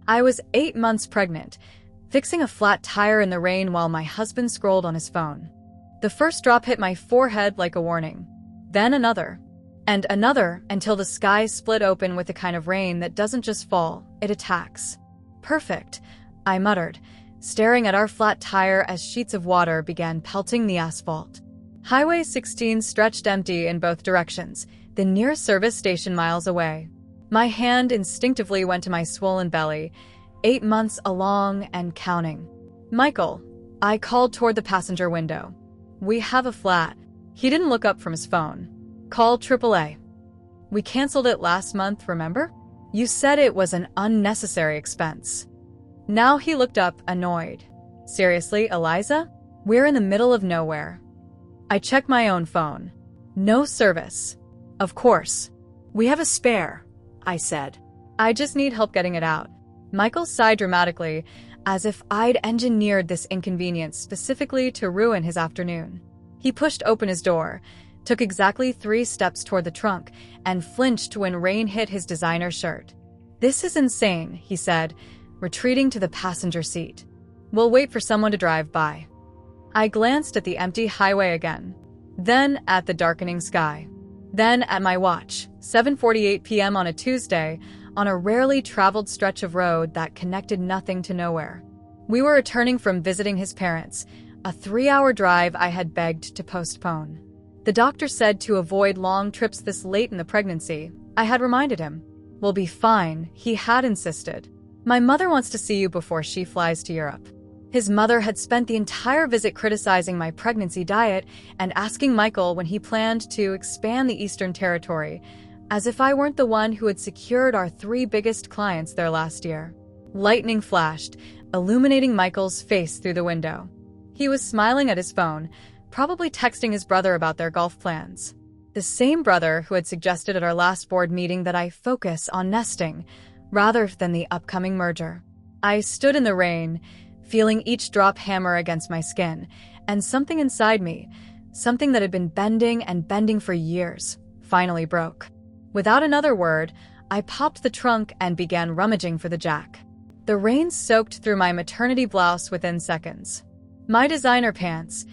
I was 8 months pregnant, fixing a flat tire in the rain while my husband scrolled on his phone. The first drop hit my forehead like a warning. Then another. And another, until the sky split open with the kind of rain that doesn't just fall, it attacks. Perfect, I muttered, staring at our flat tire as sheets of water began pelting the asphalt. Highway 16 stretched empty in both directions, the nearest service station miles away. My hand instinctively went to my swollen belly, 8 months along and counting. "Michael," I called toward the passenger window. "We have a flat." He didn't look up from his phone. "Call AAA. We canceled it last month, remember? You said it was an unnecessary expense." Now he looked up, annoyed. "Seriously, Eliza? We're in the middle of nowhere." I checked my own phone. No service. "Of course. We have a spare," I said. "I just need help getting it out." Michael sighed dramatically, as if I'd engineered this inconvenience specifically to ruin his afternoon. He pushed open his door, took exactly 3 steps toward the trunk, and flinched when rain hit his designer shirt. "This is insane," he said, retreating to the passenger seat. "We'll wait for someone to drive by." I glanced at the empty highway again, then at the darkening sky, then at my watch, 7:48 p.m. on a Tuesday, on a rarely traveled stretch of road that connected nothing to nowhere. We were returning from visiting his parents, a 3-hour drive I had begged to postpone. The doctor said to avoid long trips this late in the pregnancy. I had reminded him. "We'll be fine," he had insisted. "My mother wants to see you before she flies to Europe." His mother had spent the entire visit criticizing my pregnancy diet and asking Michael when he planned to expand the Eastern Territory, as if I weren't the one who had secured our 3 biggest clients there last year. Lightning flashed, illuminating Michael's face through the window. He was smiling at his phone, probably texting his brother about their golf plans. The same brother who had suggested at our last board meeting that I focus on nesting, rather than the upcoming merger. I stood in the rain, feeling each drop hammer against my skin, and something inside me, something that had been bending and bending for years, finally broke. Without another word, I popped the trunk and began rummaging for the jack. The rain soaked through my maternity blouse within seconds. My designer pants,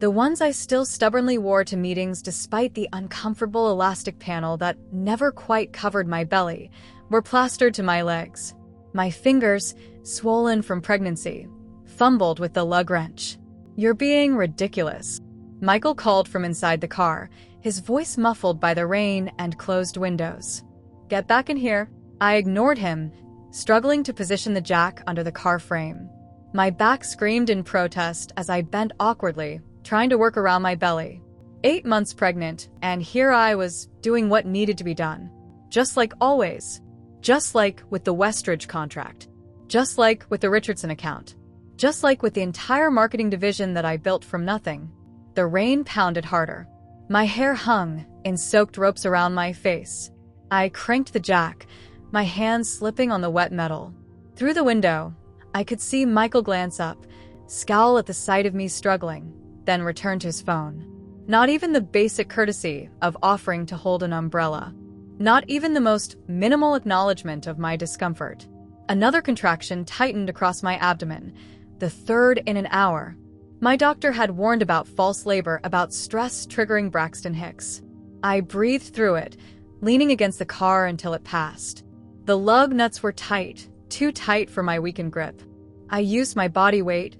the ones I still stubbornly wore to meetings despite the uncomfortable elastic panel that never quite covered my belly, were plastered to my legs. My fingers, swollen from pregnancy, fumbled with the lug wrench. "You're being ridiculous," Michael called from inside the car, his voice muffled by the rain and closed windows. "Get back in here." I ignored him, struggling to position the jack under the car frame. My back screamed in protest as I bent awkwardly, trying to work around my belly. 8 months pregnant, and here I was doing what needed to be done. Just like always. Just like with the Westridge contract. Just like with the Richardson account. Just like with the entire marketing division that I built from nothing. The rain pounded harder. My hair hung in soaked ropes around my face. I cranked the jack, my hands slipping on the wet metal. Through the window, I could see Michael glance up, scowl at the sight of me struggling, then return to his phone. Not even the basic courtesy of offering to hold an umbrella. Not even the most minimal acknowledgement of my discomfort. Another contraction tightened across my abdomen, the 3rd in an hour. My doctor had warned about false labor, about stress triggering Braxton Hicks. I breathed through it, leaning against the car until it passed. The lug nuts were tight, too tight for my weakened grip. I used my body weight,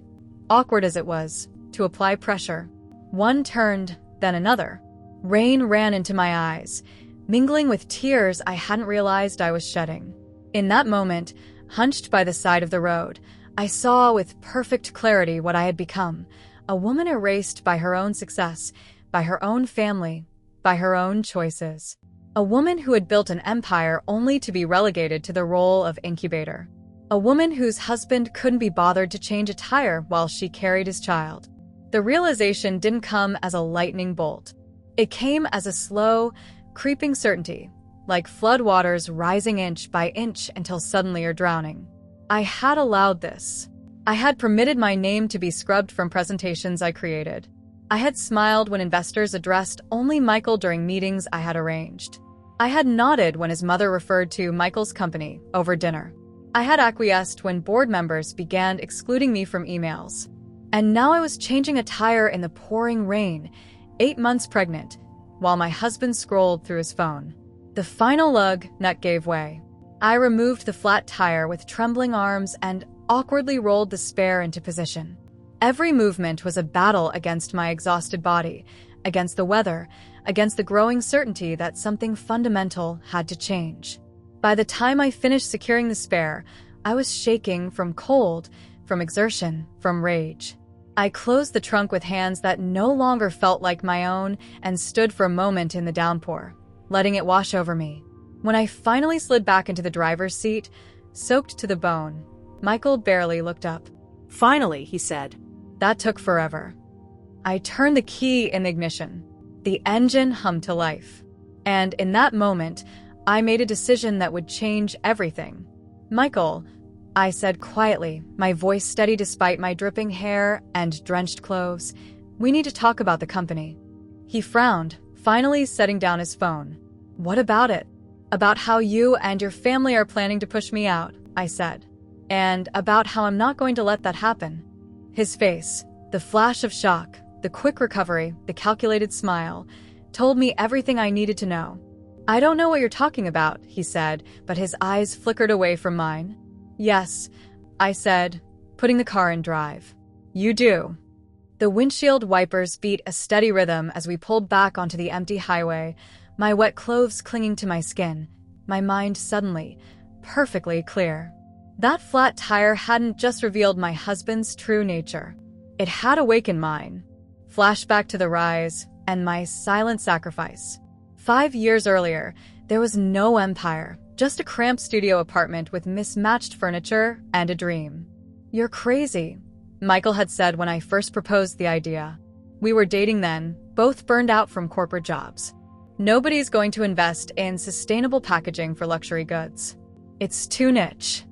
awkward as it was, to apply pressure. One turned, then another. Rain ran into my eyes, mingling with tears I hadn't realized I was shedding. In that moment, hunched by the side of the road, I saw with perfect clarity what I had become, a woman erased by her own success, by her own family, by her own choices. A woman who had built an empire only to be relegated to the role of incubator. A woman whose husband couldn't be bothered to change a tire while she carried his child. The realization didn't come as a lightning bolt. It came as a slow, creeping certainty, like floodwaters rising inch by inch until suddenly you're drowning. I had allowed this. I had permitted my name to be scrubbed from presentations I created. I had smiled when investors addressed only Michael during meetings I had arranged. I had nodded when his mother referred to Michael's company over dinner. I had acquiesced when board members began excluding me from emails. And now I was changing a tire in the pouring rain, 8 months pregnant, while my husband scrolled through his phone. The final lug nut gave way. I removed the flat tire with trembling arms and awkwardly rolled the spare into position. Every movement was a battle against my exhausted body, against the weather, against the growing certainty that something fundamental had to change. By the time I finished securing the spare, I was shaking from cold, from exertion, from rage. I closed the trunk with hands that no longer felt like my own and stood for a moment in the downpour, letting it wash over me. When I finally slid back into the driver's seat, soaked to the bone, Michael barely looked up. "Finally," he said. That took forever. I turned the key in the ignition. The engine hummed to life. And in that moment, I made a decision that would change everything. "Michael," I said quietly, my voice steady despite my dripping hair and drenched clothes, "we need to talk about the company." He frowned, finally setting down his phone. "What about it?" "About how you and your family are planning to push me out," I said. "And about how I'm not going to let that happen." His face, the flash of shock, the quick recovery, the calculated smile, told me everything I needed to know. "I don't know what you're talking about," he said, but his eyes flickered away from mine. "Yes," I said, putting the car in drive. "You do." The windshield wipers beat a steady rhythm as we pulled back onto the empty highway, my wet clothes clinging to my skin, my mind suddenly, perfectly clear. That flat tire hadn't just revealed my husband's true nature. It had awakened mine. Flashback to the rise and my silent sacrifice. 5 years earlier, there was no empire, just a cramped studio apartment with mismatched furniture and a dream. "You're crazy," Michael had said when I first proposed the idea. We were dating then, both burned out from corporate jobs. "Nobody's going to invest in sustainable packaging for luxury goods. It's too niche."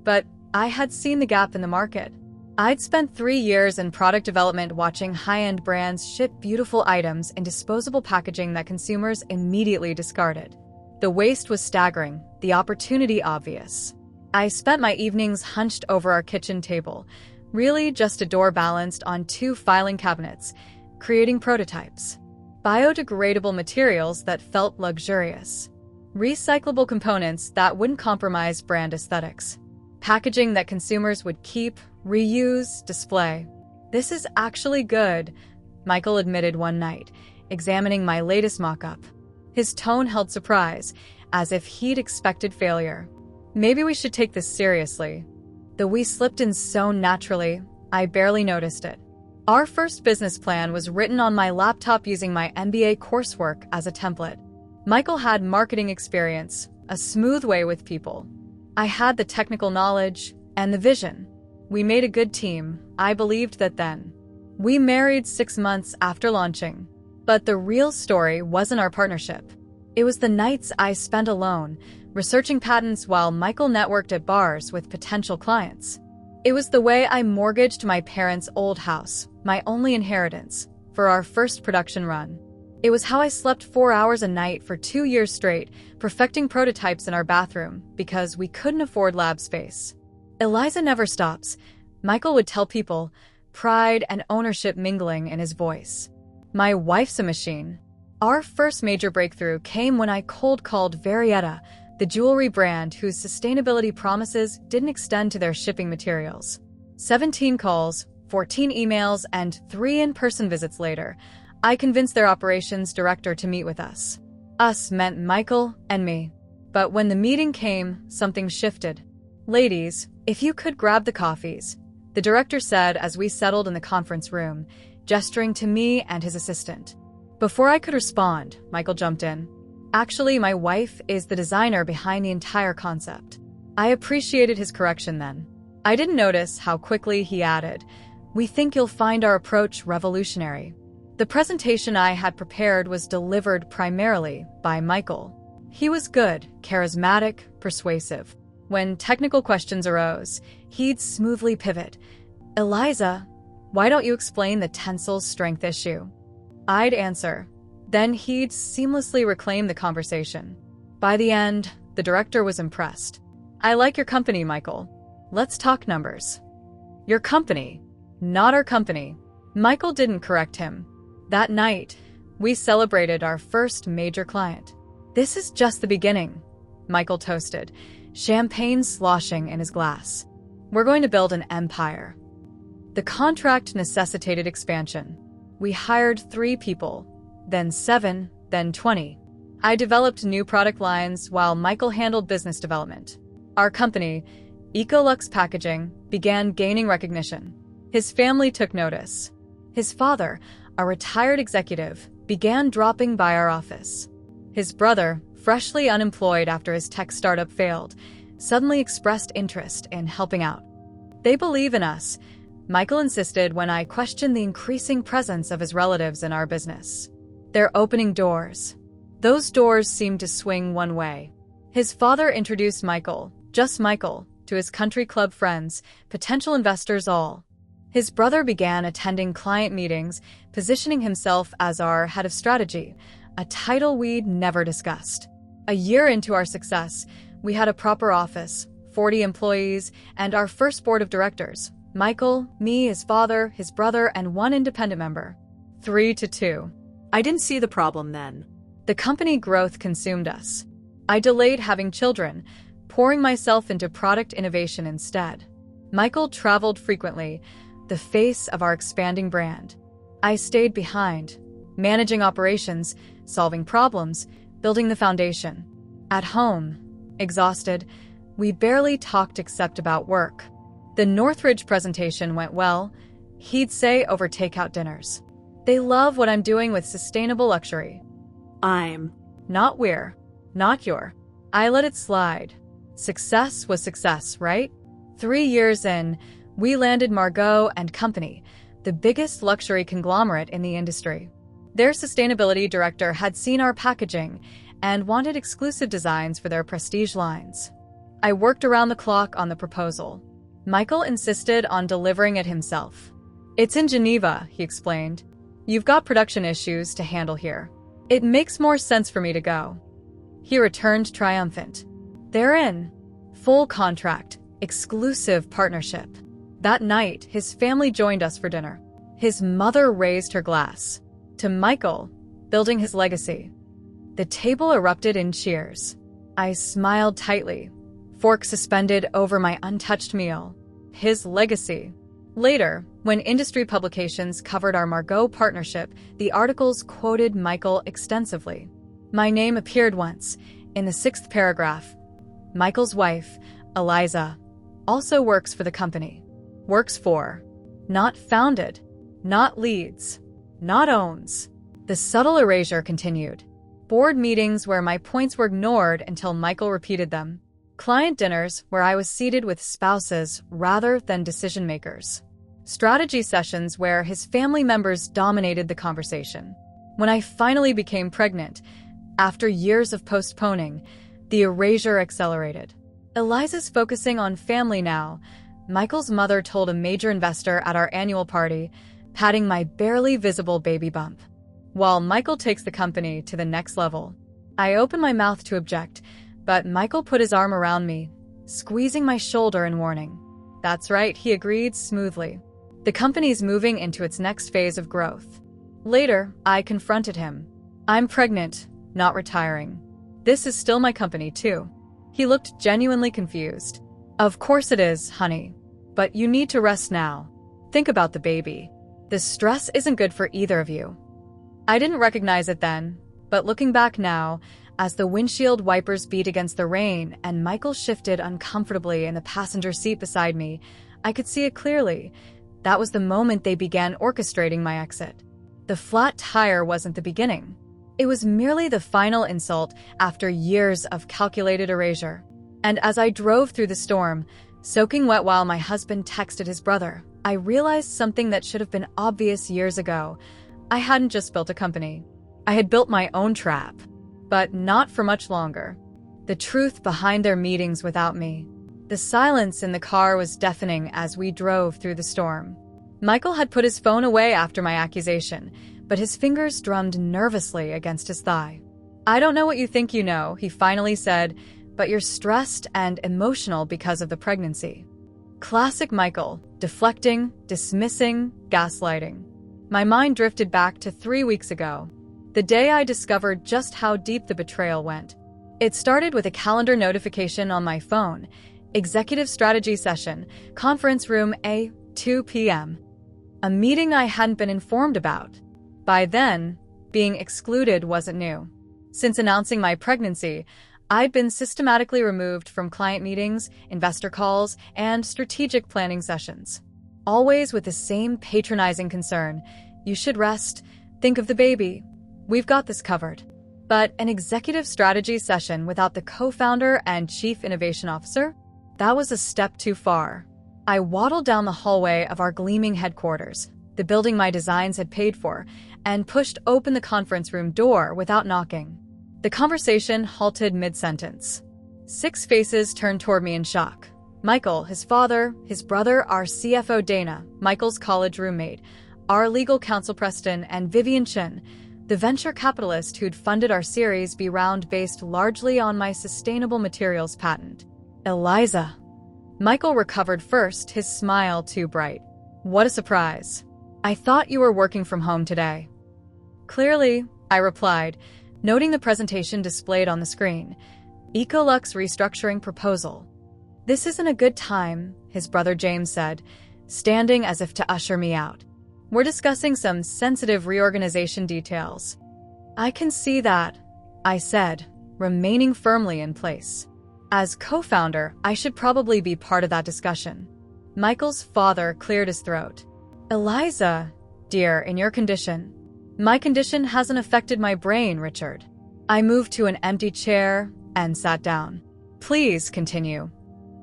But I had seen the gap in the market. I'd spent 3 years in product development watching high-end brands ship beautiful items in disposable packaging that consumers immediately discarded. The waste was staggering, the opportunity obvious. I spent my evenings hunched over our kitchen table, really just a door balanced on 2 filing cabinets, creating prototypes. Biodegradable materials that felt luxurious. Recyclable components that wouldn't compromise brand aesthetics. Packaging that consumers would keep, reuse, display. "This is actually good," Michael admitted one night, examining my latest mock-up. His tone held surprise, as if he'd expected failure. "Maybe we should take this seriously." The "we" slipped in so naturally, I barely noticed it. Our first business plan was written on my laptop using my MBA coursework as a template. Michael had marketing experience, a smooth way with people. I had the technical knowledge and the vision. We made a good team, I believed that then. We married 6 months after launching. But the real story wasn't our partnership. It was the nights I spent alone, researching patents while Michael networked at bars with potential clients. It was the way I mortgaged my parents' old house, my only inheritance, for our first production run. It was how I slept 4 hours a night for 2 years straight, perfecting prototypes in our bathroom because we couldn't afford lab space. "Eliza never stops," Michael would tell people, pride and ownership mingling in his voice. "My wife's a machine." Our first major breakthrough came when I cold-called Verietta, the jewelry brand whose sustainability promises didn't extend to their shipping materials. 17 calls, 14 emails, and 3 in-person visits later, I convinced their operations director to meet with us. Us meant Michael and me. But when the meeting came, something shifted. "Ladies, if you could grab the coffees," the director said as we settled in the conference room, gesturing to me and his assistant. Before I could respond, Michael jumped in. "Actually, my wife is the designer behind the entire concept." I appreciated his correction then. I didn't notice how quickly he added, "We think you'll find our approach revolutionary." The presentation I had prepared was delivered primarily by Michael. He was good, charismatic, persuasive. When technical questions arose, he'd smoothly pivot. "Eliza, why don't you explain the tensile strength issue?" I'd answer. Then he'd seamlessly reclaim the conversation. By the end, the director was impressed. I like your company, Michael. Let's talk numbers. Your company, not our company. Michael didn't correct him. That night, we celebrated our first major client. This is just the beginning, Michael toasted, champagne sloshing in his glass. We're going to build an empire. The contract necessitated expansion. We hired 3 people, then 7, then 20. I developed new product lines while Michael handled business development. Our company, Ecolux Packaging, began gaining recognition. His family took notice. His father, a retired executive, began dropping by our office. His brother, freshly unemployed after his tech startup failed, suddenly expressed interest in helping out. They believe in us, Michael insisted when I questioned the increasing presence of his relatives in our business. They're opening doors. Those doors seemed to swing one way. His father introduced Michael, just Michael, to his country club friends, potential investors all. His brother began attending client meetings, positioning himself as our head of strategy, a title we'd never discussed. A year into our success, we had a proper office, 40 employees, and our first board of directors. Michael, me, his father, his brother, and 1 independent member. 3 to 2. I didn't see the problem then. The company growth consumed us. I delayed having children, pouring myself into product innovation instead. Michael traveled frequently, the face of our expanding brand. I stayed behind, managing operations, solving problems, building the foundation. At home, exhausted, we barely talked except about work. The Northridge presentation went well, he'd say over takeout dinners. They love what I'm doing with sustainable luxury. Not we're, not your. I let it slide. Success was success, right? 3 years in, we landed Margot and Company, the biggest luxury conglomerate in the industry. Their sustainability director had seen our packaging and wanted exclusive designs for their prestige lines. I worked around the clock on the proposal. Michael insisted on delivering it himself. It's in Geneva, he explained. You've got production issues to handle here. It makes more sense for me to go. He returned triumphant. They're in. Full contract, exclusive partnership. That night, his family joined us for dinner. His mother raised her glass. To Michael, building his legacy. The table erupted in cheers. I smiled tightly, fork suspended over my untouched meal. His legacy. Later, when industry publications covered our Margot partnership, the articles quoted Michael extensively. My name appeared once, in the 6th paragraph. Michael's wife, Eliza, also works for the company. Works for. Not founded. Not leads. Not owns. The subtle erasure continued. Board meetings where my points were ignored until Michael repeated them. Client dinners where I was seated with spouses rather than decision makers. Strategy sessions where his family members dominated the conversation. When I finally became pregnant, after years of postponing, the erasure accelerated. Eliza's focusing on family now, Michael's mother told a major investor at our annual party, patting my barely visible baby bump. While Michael takes the company to the next level. I opened my mouth to object, but Michael put his arm around me, squeezing my shoulder in warning. That's right, he agreed smoothly. The company's moving into its next phase of growth. Later, I confronted him. I'm pregnant, not retiring. This is still my company, too. He looked genuinely confused. Of course it is, honey. But you need to rest now. Think about the baby. The stress isn't good for either of you. I didn't recognize it then, but looking back now, as the windshield wipers beat against the rain and Michael shifted uncomfortably in the passenger seat beside me, I could see it clearly. That was the moment they began orchestrating my exit. The flat tire wasn't the beginning. It was merely the final insult after years of calculated erasure. And as I drove through the storm, soaking wet while my husband texted his brother, I realized something that should have been obvious years ago. I hadn't just built a company. I had built my own trap. But not for much longer. The truth behind their meetings without me. The silence in the car was deafening as we drove through the storm. Michael had put his phone away after my accusation, but his fingers drummed nervously against his thigh. I don't know what you think you know, he finally said, but you're stressed and emotional because of the pregnancy. Classic Michael, deflecting, dismissing, gaslighting. My mind drifted back to 3 weeks ago, the day I discovered just how deep the betrayal went. It started with a calendar notification on my phone. Executive strategy session, conference room A, 2 p.m. A meeting I hadn't been informed about. By then, being excluded wasn't new. Since announcing my pregnancy, I'd been systematically removed from client meetings, investor calls, and strategic planning sessions. Always with the same patronizing concern. You should rest. Think of the baby. We've got this covered. But an executive strategy session without the co-founder and chief innovation officer? That was a step too far. I waddled down the hallway of our gleaming headquarters, the building my designs had paid for, and pushed open the conference room door without knocking. The conversation halted mid-sentence. 6 faces turned toward me in shock. Michael, his father, his brother, our CFO Dana, Michael's college roommate, our legal counsel Preston, and Vivian Chen, the venture capitalist who'd funded our Series B round based largely on my sustainable materials patent. Eliza. Michael recovered first, his smile too bright. What a surprise. I thought you were working from home today. Clearly, I replied, noting the presentation displayed on the screen. Ecolux restructuring proposal. This isn't a good time, his brother James said, standing as if to usher me out. We're discussing some sensitive reorganization details. I can see that, I said, remaining firmly in place. As co-founder, I should probably be part of that discussion. Michael's father cleared his throat. Eliza, dear, in your condition. My condition hasn't affected my brain, Richard. I moved to an empty chair and sat down. Please continue.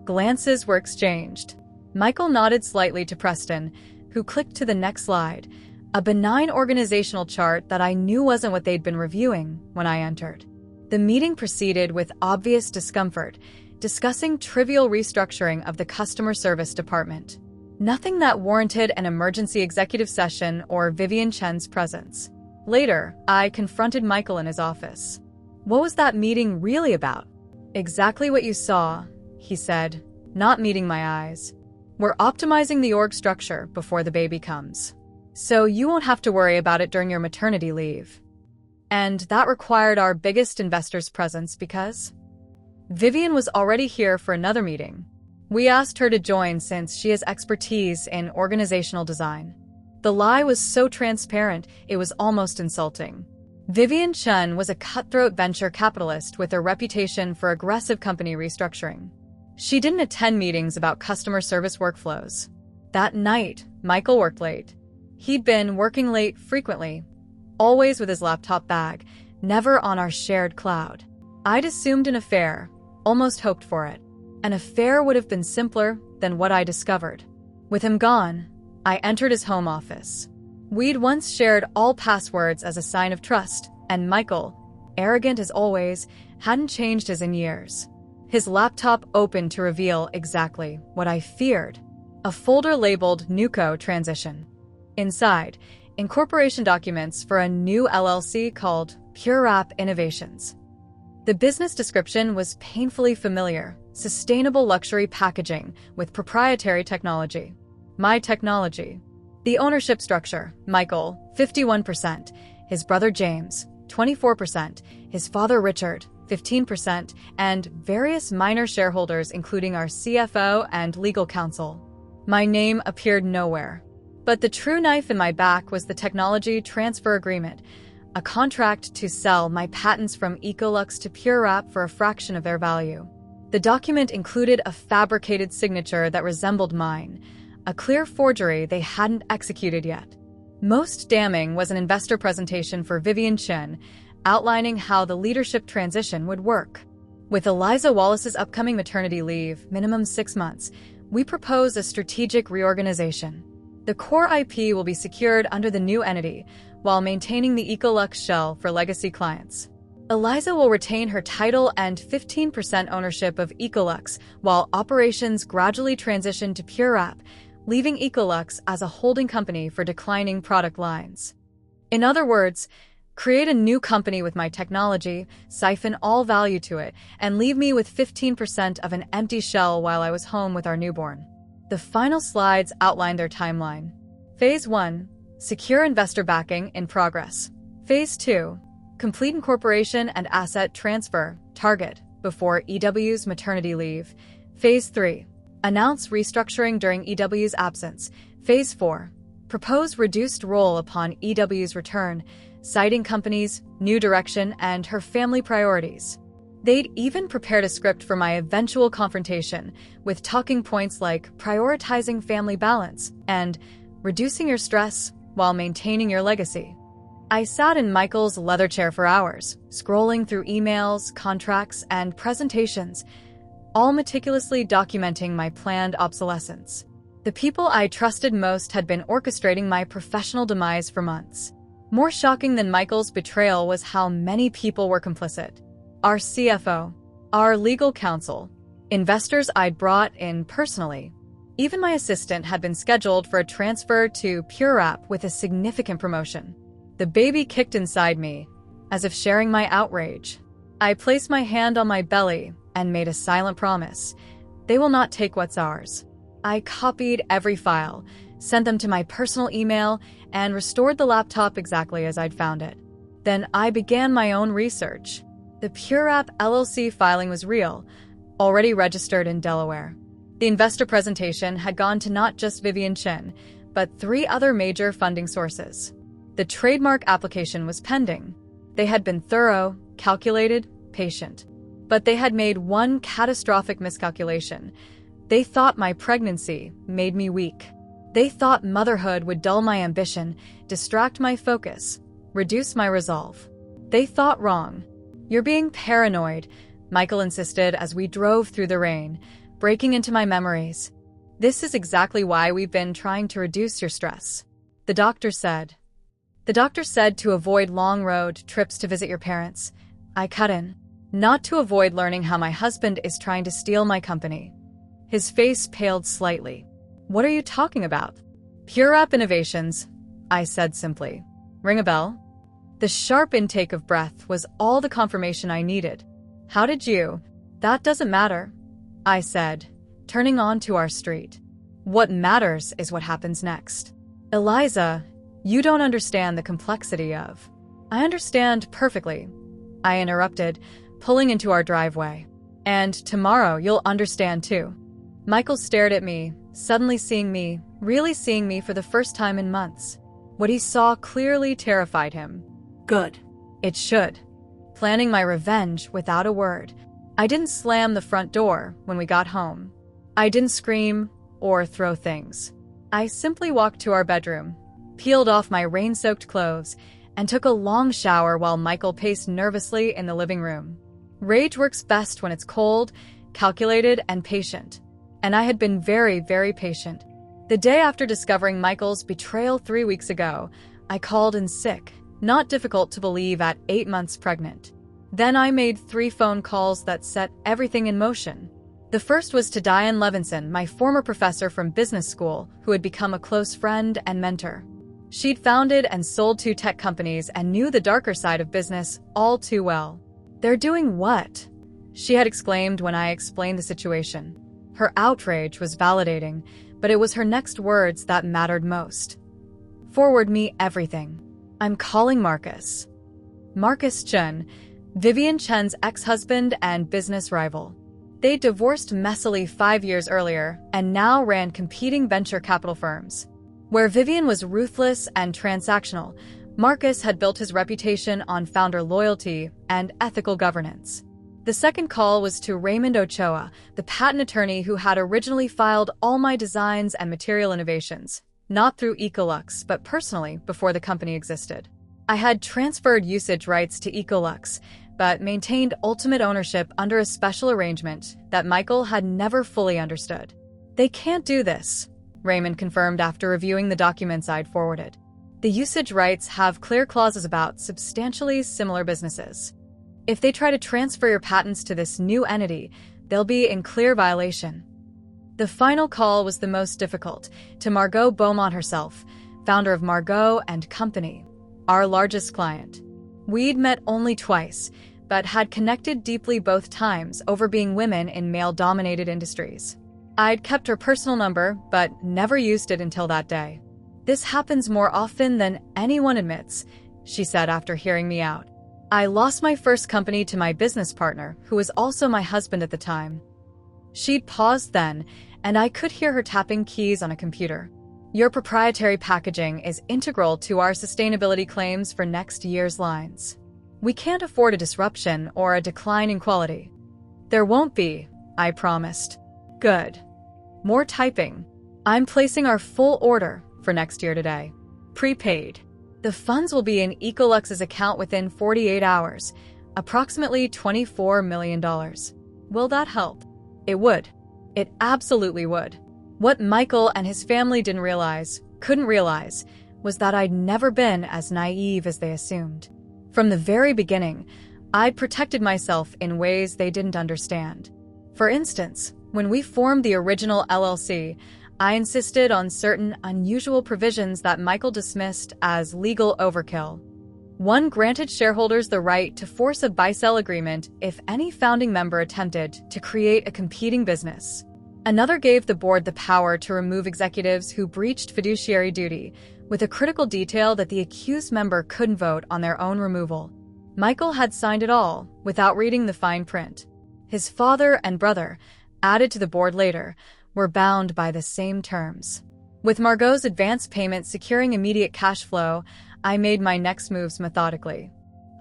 Glances were exchanged. Michael nodded slightly to Preston, who clicked to the next slide, a benign organizational chart that I knew wasn't what they'd been reviewing when I entered. The meeting proceeded with obvious discomfort, discussing trivial restructuring of the customer service department. Nothing that warranted an emergency executive session or Vivian Chen's presence. Later, I confronted Michael in his office. What was that meeting really about? Exactly what you saw, he said, not meeting my eyes. We're optimizing the org structure before the baby comes. So you won't have to worry about it during your maternity leave. And that required our biggest investor's presence because Vivian was already here for another meeting. We asked her to join since she has expertise in organizational design. The lie was so transparent, it was almost insulting. Vivian Chen was a cutthroat venture capitalist with a reputation for aggressive company restructuring. She didn't attend meetings about customer service workflows. That night, Michael worked late. He'd been working late frequently, always with his laptop bag, never on our shared cloud. I'd assumed an affair, almost hoped for it. An affair would have been simpler than what I discovered. With him gone, I entered his home office. We'd once shared all passwords as a sign of trust, and Michael, arrogant as always, hadn't changed as in years. His laptop opened to reveal exactly what I feared, a folder labeled NUCO Transition. Inside, incorporation documents for a new LLC called PureWrap Innovations. The business description was painfully familiar, sustainable luxury packaging with proprietary technology. My technology. The ownership structure, Michael, 51%, his brother James, 24%, his father Richard, 15%, and various minor shareholders including our CFO and legal counsel. My name appeared nowhere. But the true knife in my back was the technology transfer agreement, a contract to sell my patents from Ecolux to PureWrap for a fraction of their value. The document included a fabricated signature that resembled mine, a clear forgery they hadn't executed yet. Most damning was an investor presentation for Vivian Chen, outlining how the leadership transition would work. With Eliza Wallace's upcoming maternity leave, minimum 6 months, we propose a strategic reorganization. The core IP will be secured under the new entity, while maintaining the Ecolux shell for legacy clients. Eliza will retain her title and 15% ownership of Ecolux, while operations gradually transition to PureWrap, leaving Ecolux as a holding company for declining product lines. In other words, create a new company with my technology, siphon all value to it, and leave me with 15% of an empty shell while I was home with our newborn. The final slides outlined their timeline. Phase 1. Secure investor backing in progress. Phase 2. Complete incorporation and asset transfer, target, before EW's maternity leave. Phase 3. Announce restructuring during EW's absence. Phase 4. Propose reduced role upon EW's return, citing company's new direction and her family priorities. They'd even prepared a script for my eventual confrontation, with talking points like prioritizing family balance and reducing your stress while maintaining your legacy. I sat in Michael's leather chair for hours, scrolling through emails, contracts, and presentations, all meticulously documenting my planned obsolescence. The people I trusted most had been orchestrating my professional demise for months. More shocking than Michael's betrayal was how many people were complicit. Our CFO, our legal counsel, investors I'd brought in personally. Even my assistant had been scheduled for a transfer to PureApp with a significant promotion. The baby kicked inside me, as if sharing my outrage. I placed my hand on my belly and made a silent promise. They will not take what's ours. I copied every file, sent them to my personal email, and restored the laptop exactly as I'd found it. Then I began my own research. The PureApp LLC filing was real, already registered in Delaware. The investor presentation had gone to not just Vivian Chen, but 3 other major funding sources. The trademark application was pending. They had been thorough, calculated, patient. But they had made one catastrophic miscalculation. They thought my pregnancy made me weak. They thought motherhood would dull my ambition, distract my focus, reduce my resolve. They thought wrong. You're being paranoid, Michael insisted as we drove through the rain, breaking into my memories. This is exactly why we've been trying to reduce your stress. The doctor said to avoid long road trips to visit your parents. I cut in. Not to avoid learning how my husband is trying to steal my company. His face paled slightly. What are you talking about? PureApp Innovations, I said simply. Ring a bell? The sharp intake of breath was all the confirmation I needed. How did you? That doesn't matter, I said, turning onto our street. What matters is what happens next. Eliza, you don't understand the complexity of. I understand perfectly, I interrupted, pulling into our driveway. And tomorrow you'll understand too. Michael stared at me, suddenly seeing me, really seeing me for the first time in months. What he saw clearly terrified him. Good. It should. Planning my revenge without a word. I didn't slam the front door when we got home. I didn't scream or throw things. I simply walked to our bedroom, peeled off my rain-soaked clothes, and took a long shower while Michael paced nervously in the living room. Rage works best when it's cold, calculated, and patient. And I had been very, very patient. The day after discovering Michael's betrayal 3 weeks ago, I called in sick, not difficult to believe at 8 months pregnant. Then I made 3 phone calls that set everything in motion. The first was to Diane Levinson, my former professor from business school, who had become a close friend and mentor. She'd founded and sold 2 tech companies and knew the darker side of business all too well. They're doing what? She had exclaimed when I explained the situation. Her outrage was validating, but it was her next words that mattered most. Forward me everything. I'm calling Marcus. Marcus Chen, Vivian Chen's ex-husband and business rival. They divorced messily 5 years earlier and now ran competing venture capital firms. Where Vivian was ruthless and transactional, Marcus had built his reputation on founder loyalty and ethical governance. The second call was to Raymond Ochoa, the patent attorney who had originally filed all my designs and material innovations, not through Ecolux, but personally before the company existed. I had transferred usage rights to Ecolux, but maintained ultimate ownership under a special arrangement that Michael had never fully understood. They can't do this, Raymond confirmed after reviewing the documents I'd forwarded. The usage rights have clear clauses about substantially similar businesses. If they try to transfer your patents to this new entity, they'll be in clear violation. The final call was the most difficult, to Margot Beaumont herself, founder of Margot & Company, our largest client. We'd met only twice, but had connected deeply both times over being women in male-dominated industries. I'd kept her personal number, but never used it until that day. "This happens more often than anyone admits," she said after hearing me out. "I lost my first company to my business partner, who was also my husband at the time." She'd paused then, and I could hear her tapping keys on a computer. "Your proprietary packaging is integral to our sustainability claims for next year's lines. We can't afford a disruption or a decline in quality." "There won't be," I promised. "Good." More typing. "I'm placing our full order for next year today. Prepaid. The funds will be in Ecolux's account within 48 hours, approximately $24 million. Will that help?" It would. It absolutely would. What Michael and his family couldn't realize, was that I'd never been as naive as they assumed. From the very beginning, I'd protected myself in ways they didn't understand. For instance, when we formed the original LLC, I insisted on certain unusual provisions that Michael dismissed as legal overkill. One granted shareholders the right to force a buy-sell agreement if any founding member attempted to create a competing business. Another gave the board the power to remove executives who breached fiduciary duty, with a critical detail that the accused member couldn't vote on their own removal. Michael had signed it all without reading the fine print. His father and brother, added to the board later, were bound by the same terms. With Margot's advance payment securing immediate cash flow, I made my next moves methodically.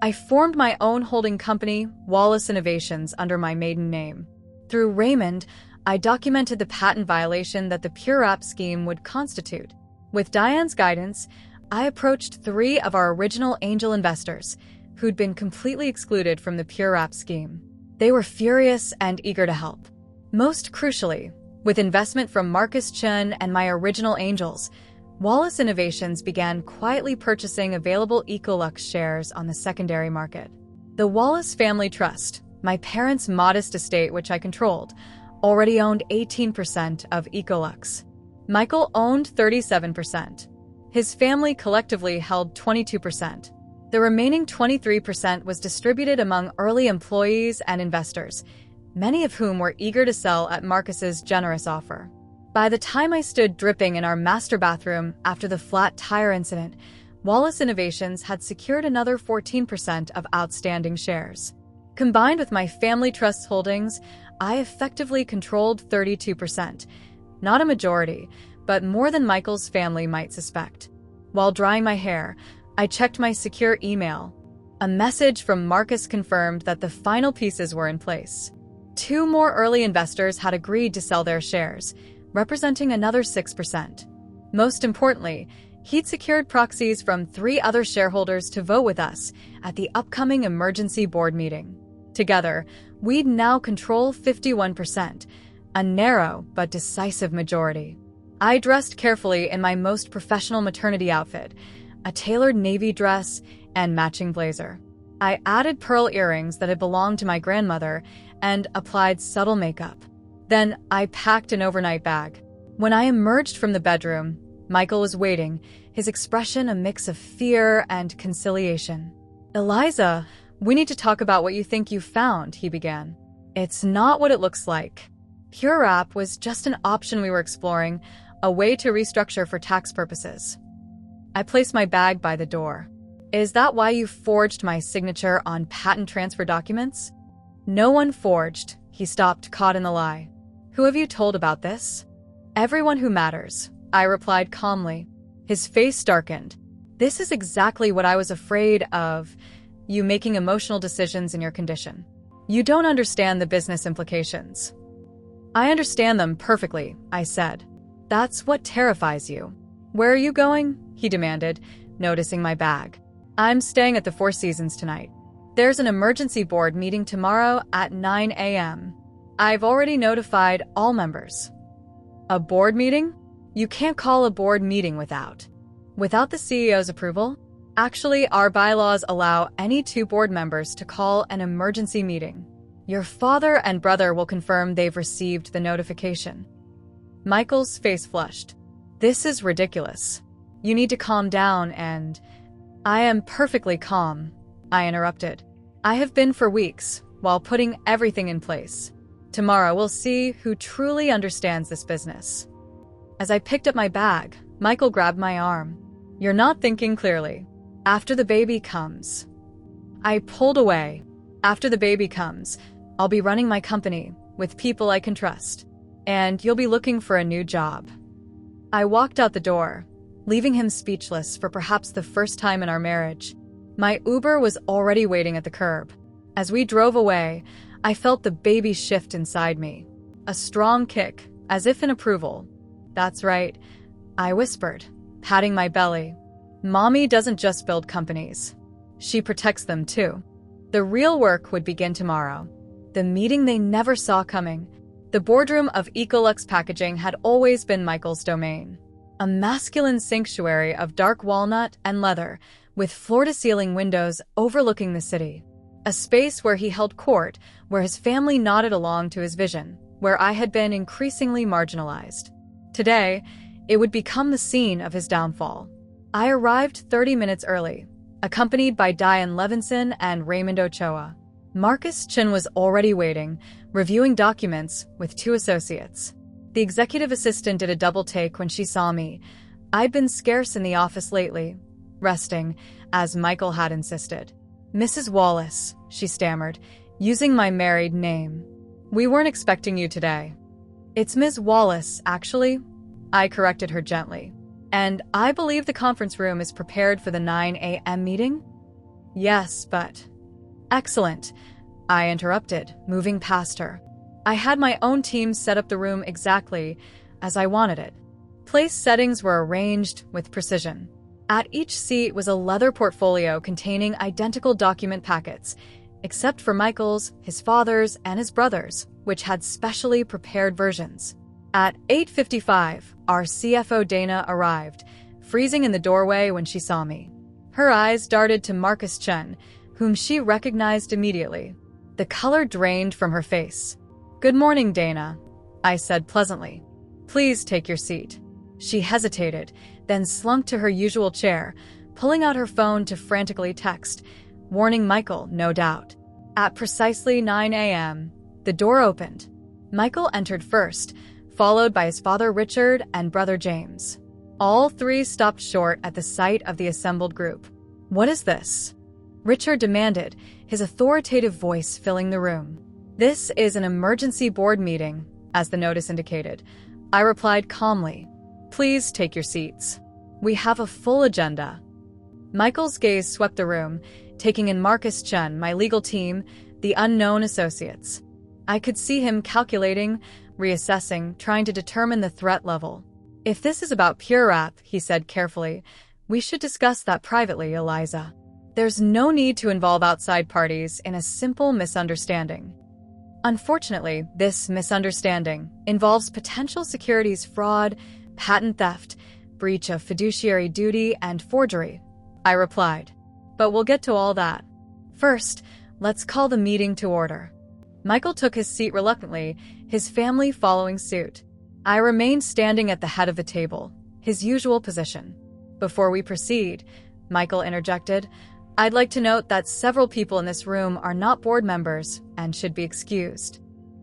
I formed my own holding company, Wallace Innovations, under my maiden name. Through Raymond, I documented the patent violation that the Pure App scheme would constitute. With Diane's guidance, I approached 3 of our original angel investors, who'd been completely excluded from the Pure App scheme. They were furious and eager to help. Most crucially, with investment from Marcus Chun and my original angels, Wallace Innovations began quietly purchasing available Ecolux shares on the secondary market. The Wallace Family Trust, my parents' modest estate which I controlled, already owned 18% of Ecolux. Michael owned 37%. His family collectively held 22%. The remaining 23% was distributed among early employees and investors, many of whom were eager to sell at Marcus's generous offer. By the time I stood dripping in our master bathroom after the flat tire incident, Wallace Innovations had secured another 14% of outstanding shares. Combined with my family trust holdings, I effectively controlled 32%. Not a majority, but more than Michael's family might suspect. While drying my hair, I checked my secure email. A message from Marcus confirmed that the final pieces were in place. 2 more early investors had agreed to sell their shares, representing another 6%. Most importantly, he'd secured proxies from 3 other shareholders to vote with us at the upcoming emergency board meeting. Together, we'd now control 51%, a narrow but decisive majority. I dressed carefully in my most professional maternity outfit, a tailored navy dress and matching blazer. I added pearl earrings that had belonged to my grandmother and applied subtle makeup. Then I packed an overnight bag. When I emerged from the bedroom, Michael was waiting, his expression a mix of fear and conciliation. "Eliza, we need to talk about what you think you found," he began. "It's not what it looks like. Pure App was just an option we were exploring, a way to restructure for tax purposes." I placed my bag by the door. "Is that why you forged my signature on patent transfer documents?" "No one forged," he stopped, caught in the lie. "Who have you told about this?" "Everyone who matters," I replied calmly. His face darkened. "This is exactly what I was afraid of, you making emotional decisions in your condition. You don't understand the business implications." "I understand them perfectly," I said. "That's what terrifies you." "Where are you going?" he demanded, noticing my bag. "I'm staying at the Four Seasons tonight. There's an emergency board meeting tomorrow at 9 a.m. I've already notified all members." "A board meeting? You can't call a board meeting without the CEO's approval? Actually, our bylaws allow any 2 board members to call an emergency meeting. Your father and brother will confirm they've received the notification." Michael's face flushed. "This is ridiculous. You need to calm down and—" "I am perfectly calm," I interrupted. I have been for weeks, while putting everything in place. Tomorrow we'll see who truly understands this business. As I picked up my bag, Michael grabbed my arm. You're not thinking clearly. After the baby comes. I pulled away. After the baby comes, I'll be running my company with people I can trust, and you'll be looking for a new job. I walked out the door, leaving him speechless for perhaps the first time in our marriage. My Uber was already waiting at the curb. As we drove away, I felt the baby shift inside me. A strong kick, as if in approval. That's right, I whispered, patting my belly. Mommy doesn't just build companies. She protects them too. The real work would begin tomorrow. The meeting they never saw coming. The boardroom of Ecolux Packaging had always been Michael's domain. A masculine sanctuary of dark walnut and leather, with floor-to-ceiling windows overlooking the city. A space where he held court, where his family nodded along to his vision, where I had been increasingly marginalized. Today, it would become the scene of his downfall. I arrived 30 minutes early, accompanied by Diane Levinson and Raymond Ochoa. Marcus Chen was already waiting, reviewing documents with 2 associates. The executive assistant did a double take when she saw me. I'd been scarce in the office lately, resting, as Michael had insisted. Mrs. Wallace, she stammered, using my married name. We weren't expecting you today. It's Ms. Wallace, actually. I corrected her gently. And I believe the conference room is prepared for the 9 a.m. meeting? Yes, but... Excellent, I interrupted, moving past her. I had my own team set up the room exactly as I wanted it. Place settings were arranged with precision. At each seat was a leather portfolio containing identical document packets, except for Michael's, his father's, and his brother's, which had specially prepared versions. At 8:55, our CFO Dana arrived, freezing in the doorway when she saw me. Her eyes darted to Marcus Chen, whom she recognized immediately. The color drained from her face. Good morning, Dana, I said pleasantly. Please take your seat. She hesitated, then slunk to her usual chair, pulling out her phone to frantically text, warning Michael, no doubt. At precisely 9 a.m., the door opened. Michael entered first, followed by his father Richard and brother James. All 3 stopped short at the sight of the assembled group. What is this? Richard demanded, his authoritative voice filling the room. This is an emergency board meeting, as the notice indicated. I replied calmly. Please take your seats. We have a full agenda. Michael's gaze swept the room, taking in Marcus Chen, my legal team, the unknown associates. I could see him calculating, reassessing, trying to determine the threat level. If this is about pure wrath, he said carefully, we should discuss that privately, Eliza. There's no need to involve outside parties in a simple misunderstanding. Unfortunately, this misunderstanding involves potential securities fraud, patent theft, breach of fiduciary duty, and forgery, I replied. But we'll get to all that. First, let's call the meeting to order. Michael took his seat reluctantly, his family following suit. I remained standing at the head of the table, his usual position. Before we proceed, Michael interjected, I'd like to note that several people in this room are not board members and should be excused.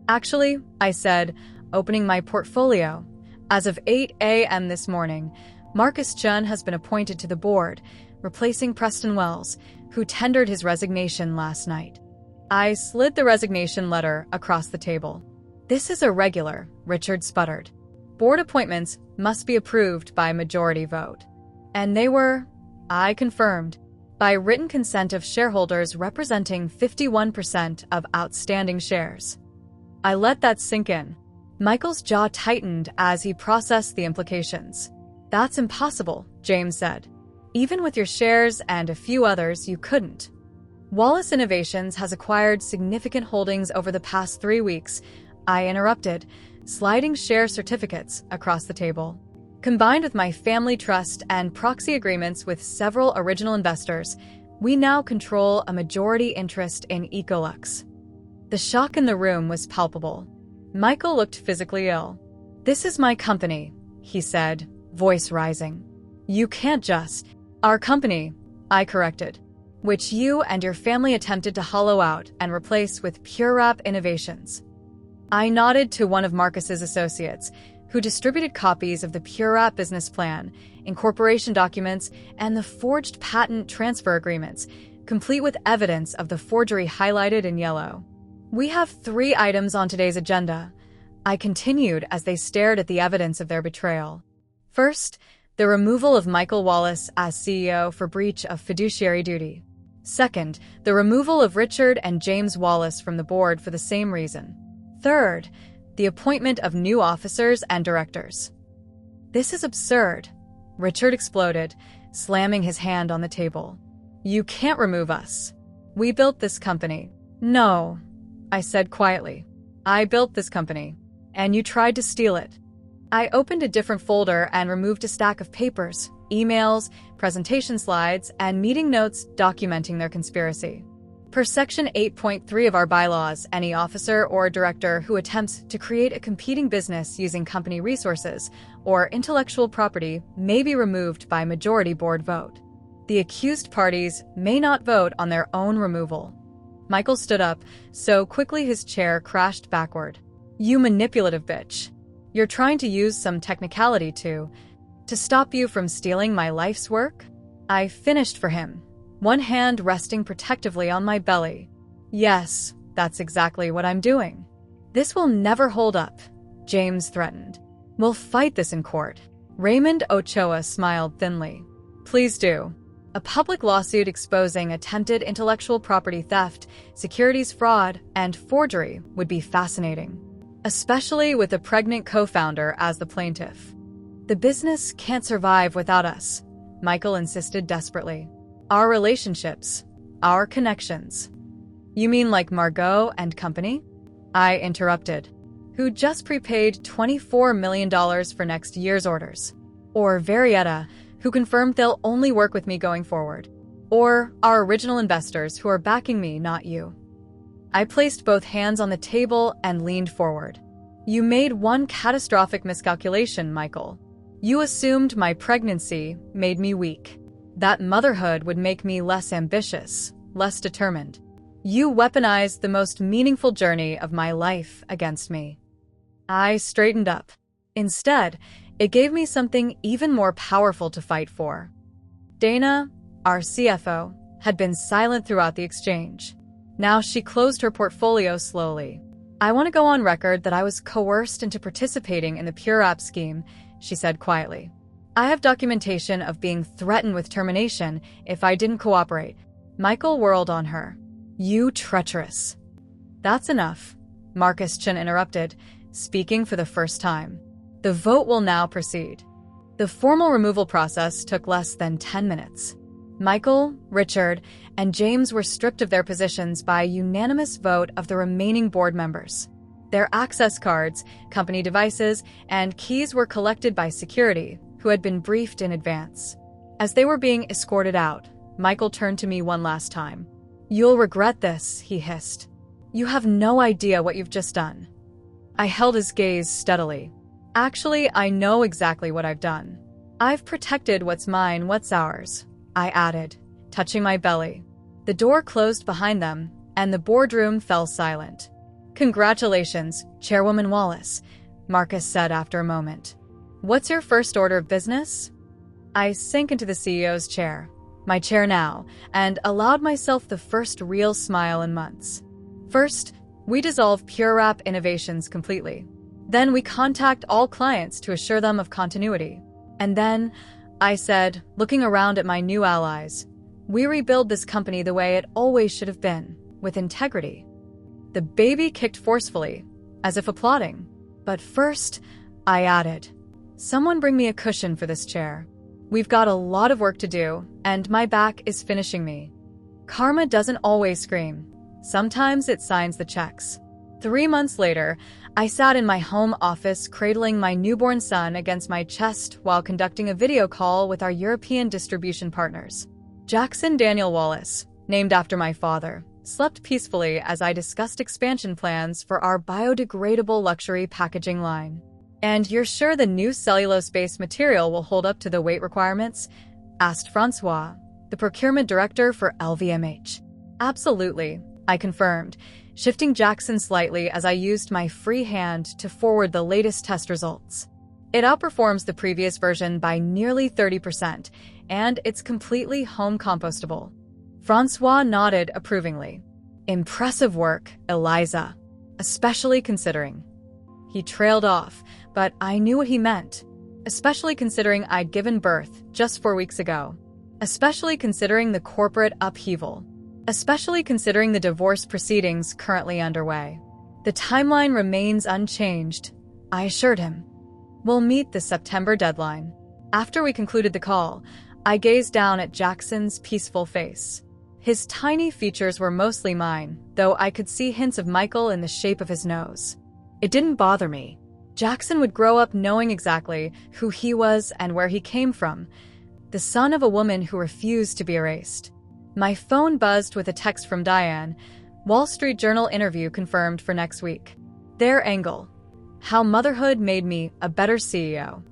Actually, I said, opening my portfolio, as of 8 a.m. this morning, Marcus Chen has been appointed to the board, replacing Preston Wells, who tendered his resignation last night. I slid the resignation letter across the table. This is irregular, Richard sputtered. Board appointments must be approved by majority vote. And they were, I confirmed, by written consent of shareholders representing 51% of outstanding shares. I let that sink in. Michael's jaw tightened as he processed the implications. That's impossible, James said. Even with your shares and a few others, you couldn't. Wallace Innovations has acquired significant holdings over the past 3 weeks, I interrupted, sliding share certificates across the table. Combined with my family trust and proxy agreements with several original investors, we now control a majority interest in Ecolux. The shock in the room was palpable. Michael looked physically ill. This is my company, he said, voice rising. You can't just... Our company, I corrected. which you and your family attempted to hollow out and replace with PureWrap Innovations. I nodded to one of Marcus's associates, who distributed copies of the PureWrap business plan, incorporation documents, and the forged patent transfer agreements, complete with evidence of the forgery highlighted in yellow. We have 3 items on today's agenda, I continued as they stared at the evidence of their betrayal. First, the removal of Michael Wallace as CEO for breach of fiduciary duty. Second, the removal of Richard and James Wallace from the board for the same reason. Third, the appointment of new officers and directors. This is absurd, Richard exploded, slamming his hand on the table. You can't remove us. We built this company. No, I said quietly. I built this company, and you tried to steal it. I opened a different folder and removed a stack of papers, emails, presentation slides, and meeting notes documenting their conspiracy. Per Section 8.3 of our bylaws, any officer or director who attempts to create a competing business using company resources or intellectual property may be removed by majority board vote. The accused parties may not vote on their own removal. Michael stood up, so quickly his chair crashed backward. You manipulative bitch. You're trying to use some technicality to stop you from stealing my life's work? I finished for him, one hand resting protectively on my belly. Yes, that's exactly what I'm doing. This will never hold up, James threatened. We'll fight this in court. Raymond Ochoa smiled thinly. Please do. A public lawsuit exposing attempted intellectual property theft, securities fraud, and forgery would be fascinating, especially with a pregnant co-founder as the plaintiff. The business can't survive without us, Michael insisted desperately. Our relationships, our connections. You mean like Margot and company? I interrupted. Who just prepaid $24 million for next year's orders. Or Verietta, who confirmed they'll only work with me going forward. Or our original investors who are backing me, not you. I placed both hands on the table and leaned forward. You made one catastrophic miscalculation, Michael. You assumed my pregnancy made me weak. That motherhood would make me less ambitious, less determined. You weaponized the most meaningful journey of my life against me. I straightened up. Instead, it gave me something even more powerful to fight for. Dana, our CFO, had been silent throughout the exchange. Now she closed her portfolio slowly. I want to go on record that I was coerced into participating in the PureWrap scheme, she said quietly. I have documentation of being threatened with termination if I didn't cooperate. Michael whirled on her. You treacherous. That's enough, Marcus Chen interrupted, speaking for the first time. The vote will now proceed. The formal removal process took less than 10 minutes. Michael, Richard, and James were stripped of their positions by a unanimous vote of the remaining board members. Their access cards, company devices, and keys were collected by security, who had been briefed in advance. As they were being escorted out, Michael turned to me one last time. You'll regret this, he hissed. You have no idea what you've just done. I held his gaze steadily. Actually, I know exactly what I've done. I've protected what's mine, what's ours, I added, touching my belly. The door closed behind them, and the boardroom fell silent. Congratulations, Chairwoman Wallace, Marcus said after a moment. What's your first order of business? I sank into the CEO's chair, my chair now, and allowed myself the first real smile in months. First, we dissolve PureWrap Innovations completely. Then we contact all clients to assure them of continuity. And then, I said, looking around at my new allies, we rebuild this company the way it always should have been, with integrity. The baby kicked forcefully, as if applauding. But first, I added, someone bring me a cushion for this chair. We've got a lot of work to do, and my back is finishing me. Karma doesn't always scream. Sometimes it signs the checks. 3 months later, I sat in my home office cradling my newborn son against my chest while conducting a video call with our European distribution partners. Jackson Daniel Wallace, named after my father, slept peacefully as I discussed expansion plans for our biodegradable luxury packaging line. And you're sure the new cellulose-based material will hold up to the weight requirements? Asked Francois, The procurement director for LVMH. Absolutely, I confirmed, shifting Jackson slightly as I used my free hand to forward the latest test results. It outperforms the previous version by nearly 30%, and it's completely home compostable. Francois nodded approvingly. Impressive work, Eliza. Especially considering. He trailed off, but I knew what he meant. Especially considering I'd given birth just 4 weeks ago. Especially considering the corporate upheaval. Especially considering the divorce proceedings currently underway. The timeline remains unchanged, I assured him. We'll meet the September deadline. After we concluded the call, I gazed down at Jackson's peaceful face. His tiny features were mostly mine, though I could see hints of Michael in the shape of his nose. It didn't bother me. Jackson would grow up knowing exactly who he was and where he came from, the son of a woman who refused to be erased. My phone buzzed with a text from Diane. Wall Street Journal interview confirmed for next week. Their angle. How motherhood made me a better CEO.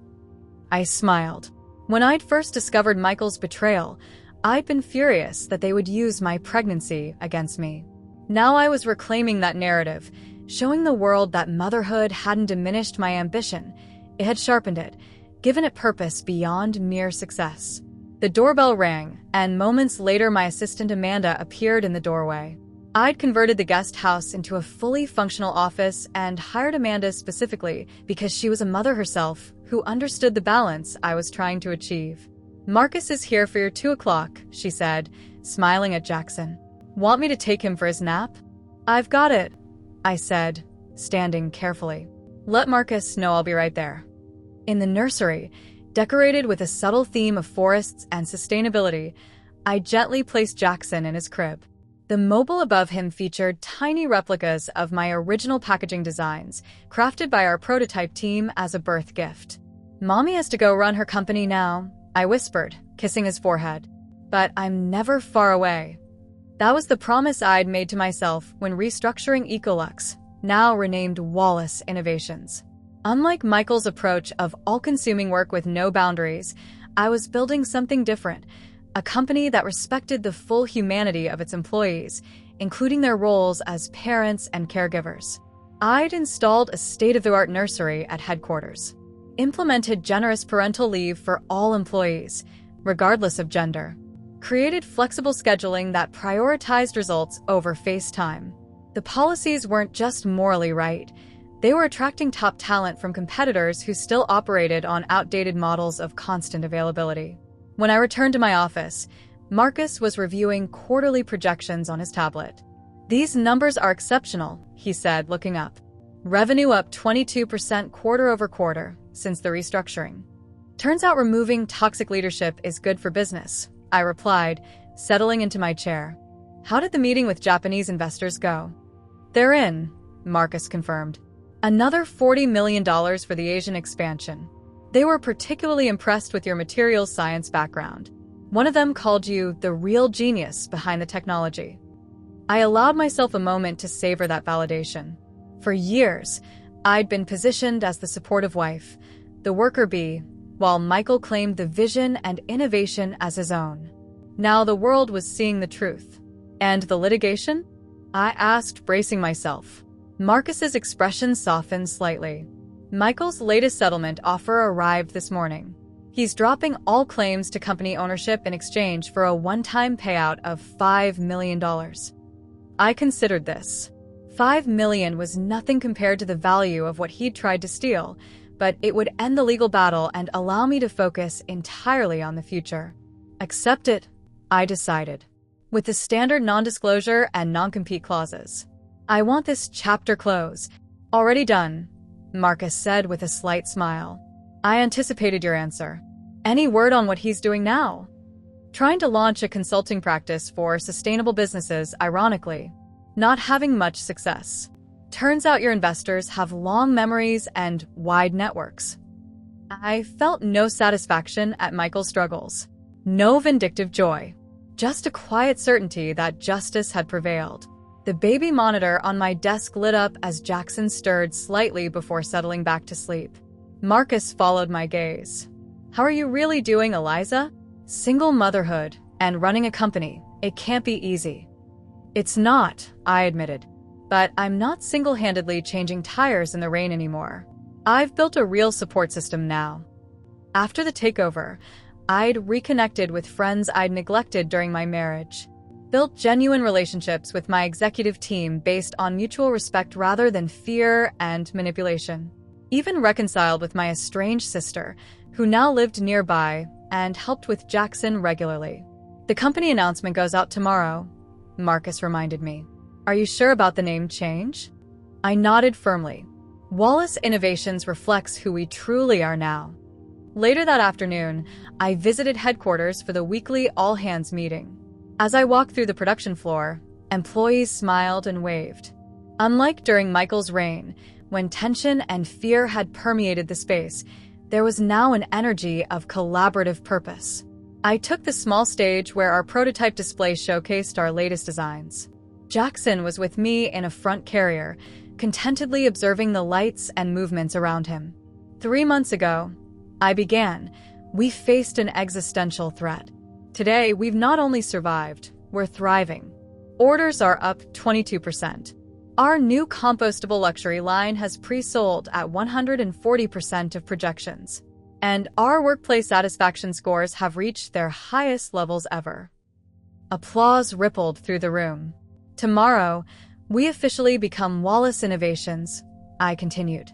I smiled. When I'd first discovered Michael's betrayal, I'd been furious that they would use my pregnancy against me. Now I was reclaiming that narrative, showing the world that motherhood hadn't diminished my ambition. It had sharpened it, given it purpose beyond mere success. The doorbell rang, and moments later my assistant Amanda appeared in the doorway. I'd converted the guest house into a fully functional office and hired Amanda specifically because she was a mother herself who understood the balance I was trying to achieve. Marcus is here for your 2 o'clock, she said, smiling at Jackson. Want me to take him for his nap? I've got it, I said, standing carefully. Let Marcus know I'll be right there. In the nursery, decorated with a subtle theme of forests and sustainability, I gently placed Jackson in his crib. The mobile above him featured tiny replicas of my original packaging designs, crafted by our prototype team as a birth gift. Mommy has to go run her company now, I whispered, kissing his forehead. But I'm never far away. That was the promise I'd made to myself when restructuring Ecolux, now renamed Wallace Innovations. Unlike Michael's approach of all-consuming work with no boundaries, I was building something different, a company that respected the full humanity of its employees, including their roles as parents and caregivers. I'd installed a state-of-the-art nursery at headquarters, implemented generous parental leave for all employees, regardless of gender, created flexible scheduling that prioritized results over face time. The policies weren't just morally right, they were attracting top talent from competitors who still operated on outdated models of constant availability. When I returned to my office, Marcus was reviewing quarterly projections on his tablet. These numbers are exceptional, he said, looking up. Revenue up 22% quarter over quarter since the restructuring. Turns out removing toxic leadership is good for business, I replied, settling into my chair. How did the meeting with Japanese investors go? They're in, Marcus confirmed. Another $40 million for the Asian expansion. They were particularly impressed with your materials science background. One of them called you the real genius behind the technology. I allowed myself a moment to savor that validation. For years, I'd been positioned as the supportive wife, the worker bee, while Michael claimed the vision and innovation as his own. Now the world was seeing the truth. And the litigation? I asked, bracing myself. Marcus's expression softened slightly. Michael's latest settlement offer arrived this morning. He's dropping all claims to company ownership in exchange for a one-time payout of $5 million. I considered this. $5 million was nothing compared to the value of what he'd tried to steal, but it would end the legal battle and allow me to focus entirely on the future. Accept it, I decided. With the standard non-disclosure and non-compete clauses. I want this chapter closed. Already done, Marcus said with a slight smile. I anticipated your answer. Any word on what he's doing now? Trying to launch a consulting practice for sustainable businesses, ironically. Not having much success. Turns out your investors have long memories and wide networks. I felt no satisfaction at Michael's struggles. No vindictive joy. Just a quiet certainty that justice had prevailed. The baby monitor on my desk lit up as Jackson stirred slightly before settling back to sleep. Marcus followed my gaze. How are you really doing, Eliza? Single motherhood, And running a company, it can't be easy. It's not, I admitted. But I'm not single-handedly changing tires in the rain anymore. I've built a real support system now. After the takeover, I'd reconnected with friends I'd neglected during my marriage. Built genuine relationships with my executive team based on mutual respect rather than fear and manipulation. Even reconciled with my estranged sister, who now lived nearby and helped with Jackson regularly. The company announcement goes out tomorrow, Marcus reminded me. Are you sure about the name change? I nodded firmly. Wallace Innovations reflects who we truly are now. Later that afternoon, I visited headquarters for the weekly all-hands meeting. As I walked through the production floor, employees smiled and waved. Unlike during Michael's reign, when tension and fear had permeated the space, there was now an energy of collaborative purpose. I took the small stage where our prototype display showcased our latest designs. Jackson was with me in a front carrier, contentedly observing the lights and movements around him. 3 months ago, we faced an existential threat. Today, we've not only survived, we're thriving. Orders are up 22%. Our new compostable luxury line has pre-sold at 140% of projections. And our workplace satisfaction scores have reached their highest levels ever. Applause rippled through the room. Tomorrow, we officially become Wallace Innovations, I continued.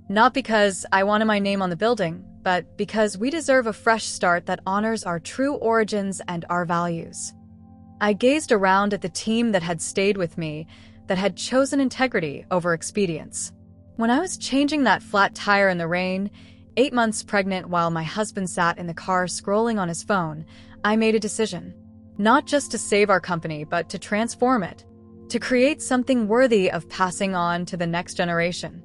Not because I wanted my name on the building, but because we deserve a fresh start that honors our true origins and our values. I gazed around at the team that had stayed with me, that had chosen integrity over expedience. When I was changing that flat tire in the rain, 8 months pregnant while my husband sat in the car scrolling on his phone, I made a decision. Not just to save our company, but to transform it. To create something worthy of passing on to the next generation.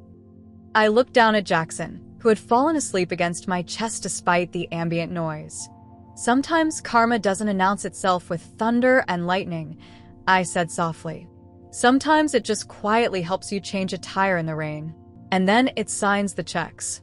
I looked down at Jackson, who had fallen asleep against my chest despite the ambient noise. Sometimes karma doesn't announce itself with thunder and lightning, I said softly. Sometimes it just quietly helps you change a tire in the rain. And then it signs the checks.